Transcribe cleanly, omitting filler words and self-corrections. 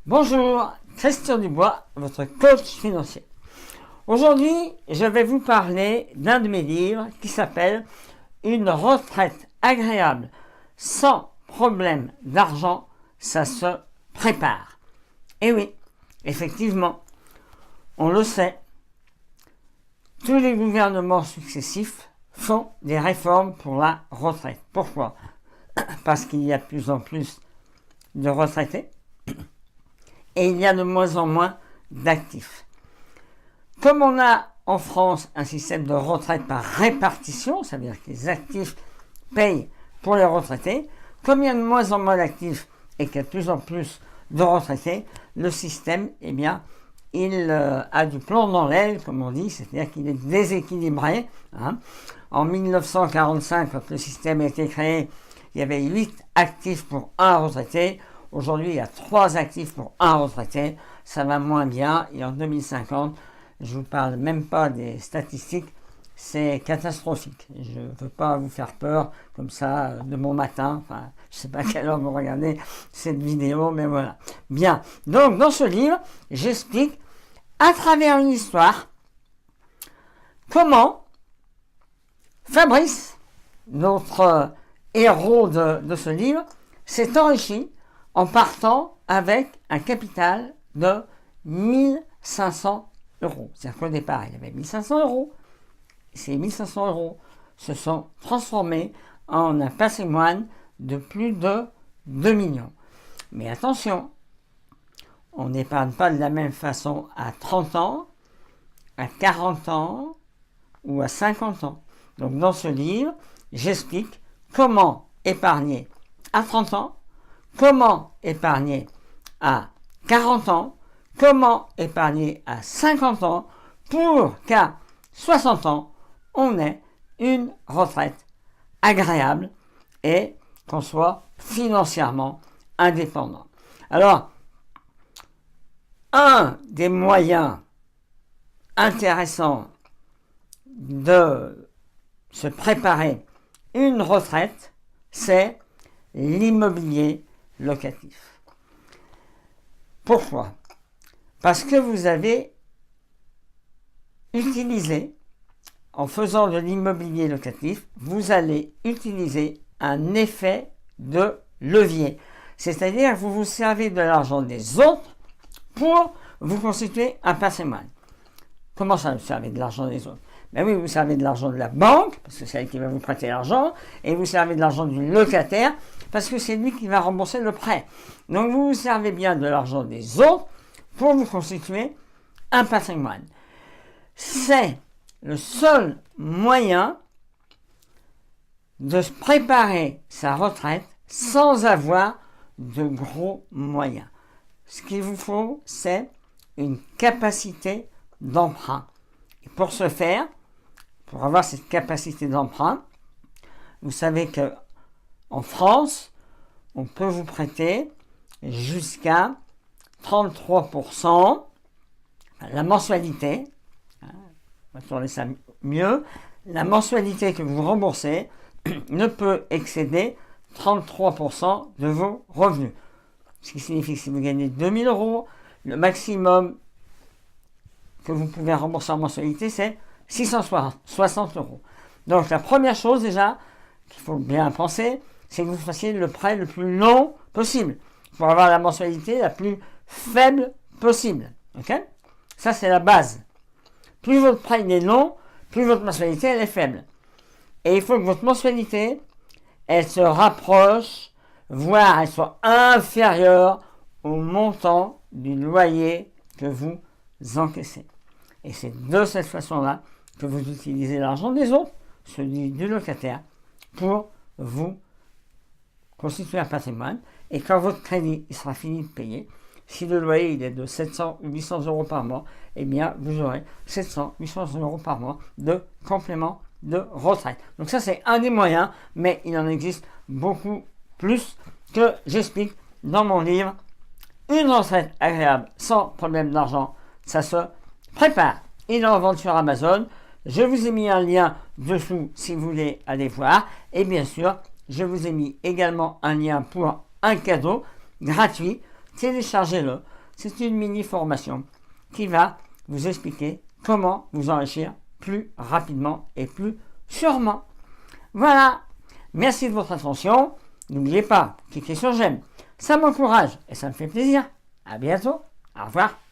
Bonjour, Christian Dubois, votre coach financier. Aujourd'hui, je vais vous parler d'un de mes livres qui s'appelle « Une retraite agréable sans problème d'argent, ça se prépare ». Et oui, effectivement, on le sait, tous les gouvernements successifs font des réformes pour la retraite. Pourquoi? Parce qu'il y a de plus en plus de retraités et il y a de moins en moins d'actifs. Comme on a en France un système de retraite par répartition, ça veut dire que les actifs payent pour les retraités, comme il y a de moins en moins d'actifs et qu'il y a de plus en plus de retraités, le système, eh bien, il a du plomb dans l'aile, comme on dit, c'est-à-dire qu'il est déséquilibré. En 1945, quand le système a été créé, il y avait 8 actifs pour un retraité. Aujourd'hui, il y a 3 actifs pour un retraité. Ça va moins bien. Et en 2050, je ne vous parle même pas des statistiques. C'est catastrophique. Je ne veux pas vous faire peur comme ça de bon matin. Enfin, je ne sais pas à quelle heure vous regardez cette vidéo, mais voilà. Bien. Donc, dans ce livre, j'explique à travers une histoire comment Fabrice, notre héros de ce livre, s'est enrichi en partant avec un capital de 1500 euros. C'est-à-dire qu'au départ, il avait 1500 euros. Ces 1500 euros se sont transformés en un patrimoine de plus de 2 millions. Mais attention, on n'épargne pas de la même façon à 30 ans, à 40 ans ou à 50 ans. Donc dans ce livre, j'explique comment épargner à 30 ans, comment épargner à 40 ans, comment épargner à 50 ans pour qu'à 60 ans, on ait une retraite agréable et qu'on soit financièrement indépendant. Alors, un des moyens intéressants de se préparer une retraite, c'est l'immobilier locatif. Pourquoi? Parce que vous avez utilisé, en faisant de l'immobilier locatif, vous allez utiliser un effet de levier. C'est-à-dire que vous vous servez de l'argent des autres pour vous constituer un patrimoine. Comment ça, vous servez de l'argent des autres? Ben oui, vous servez de l'argent de la banque, parce que c'est elle qui va vous prêter l'argent, et vous servez de l'argent du locataire, parce que c'est lui qui va rembourser le prêt. Donc vous vous servez bien de l'argent des autres pour vous constituer un patrimoine. C'est le seul moyen de se préparer sa retraite sans avoir de gros moyens. Ce qu'il vous faut, c'est une capacité d'emprunt. Et pour ce faire, pour avoir cette capacité d'emprunt, vous savez que en France, on peut vous prêter jusqu'à 33% la mensualité, on va tourner ça mieux, la mensualité que vous remboursez ne peut excéder 33% de vos revenus. Ce qui signifie que si vous gagnez 2000 euros, le maximum que vous pouvez rembourser en mensualité, c'est 660 euros. Donc la première chose déjà qu'il faut bien penser, c'est que vous fassiez le prêt le plus long possible pour avoir la mensualité la plus faible possible. Ok? Ça, c'est la base. Plus votre prêt est long, plus votre mensualité elle est faible. Et il faut que votre mensualité, elle se rapproche, voire elle soit inférieure au montant du loyer que vous encaissez. Et c'est de cette façon-là que vous utilisez l'argent des autres, celui du locataire, pour vous constituer un patrimoine. Et quand votre crédit il sera fini de payer, si le loyer il est de 700 ou 800 euros par mois, eh bien vous aurez 700, 800 euros par mois de complément de retraite. Donc ça c'est un des moyens, mais il en existe beaucoup plus que j'explique dans mon livre. Une retraite agréable sans problème d'argent, ça se prépare. Il est en vente sur Amazon. Je vous ai mis un lien dessous si vous voulez aller voir. Et bien sûr, je vous ai mis également un lien pour un cadeau gratuit. Téléchargez-le. c'est une mini-formation qui va vous expliquer comment vous enrichir plus rapidement et plus sûrement. Voilà, merci de votre attention. N'oubliez pas, cliquez sur j'aime. Ça m'encourage et ça me fait plaisir. À bientôt. Au revoir.